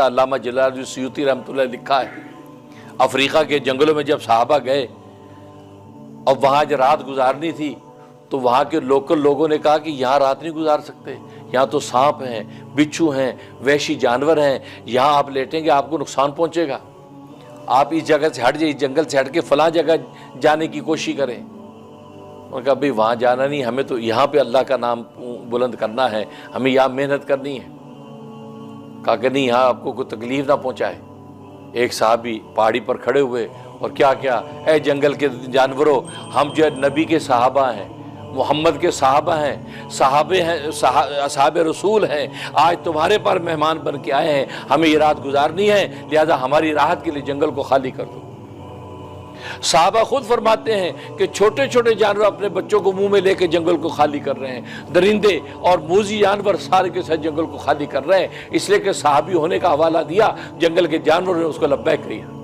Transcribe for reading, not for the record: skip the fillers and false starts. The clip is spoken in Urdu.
علامہ جلال سیوطی رحمۃ اللہ لکھا ہے، افریقہ کے جنگلوں میں جب صحابہ گئے اور وہاں جو رات گزارنی تھی تو وہاں کے لوکل لوگوں نے کہا کہ یہاں رات نہیں گزار سکتے، یہاں تو سانپ ہیں، بچھو ہیں، وحشی جانور ہیں، یہاں آپ لیٹیں گے آپ کو نقصان پہنچے گا، آپ اس جگہ سے ہٹ جائیں، اس جنگل سے ہٹ کے فلاں جگہ جانے کی کوشش کریں۔ انہوں نے کہا بھئی وہاں جانا نہیں، ہمیں تو یہاں پہ اللہ کا نام بلند کرنا ہے، ہمیں یہاں محنت کرنی ہے۔ کہا کہ نہیں، یہاں آپ کو کوئی تکلیف نہ پہنچائے۔ ایک صحابی پہاڑی پر کھڑے ہوئے اور کیا اے جنگل کے جانوروں، ہم جو نبی کے صحابہ ہیں، محمد کے صحابہ ہیں، صحابے ہیں، اصحاب رسول ہیں، آج تمہارے پر مہمان بن کے آئے ہیں، ہمیں یہ رات گزارنی ہے، لہذا ہماری راحت کے لیے جنگل کو خالی کر دو۔ صحابہ خود فرماتے ہیں کہ چھوٹے چھوٹے جانور اپنے بچوں کو منہ میں لے کے جنگل کو خالی کر رہے ہیں، درندے اور موذی جانور سارے کے ساتھ جنگل کو خالی کر رہے ہیں، اس لیے کہ صحابی ہونے کا حوالہ دیا، جنگل کے جانوروں نے اس کو لبیک کہا۔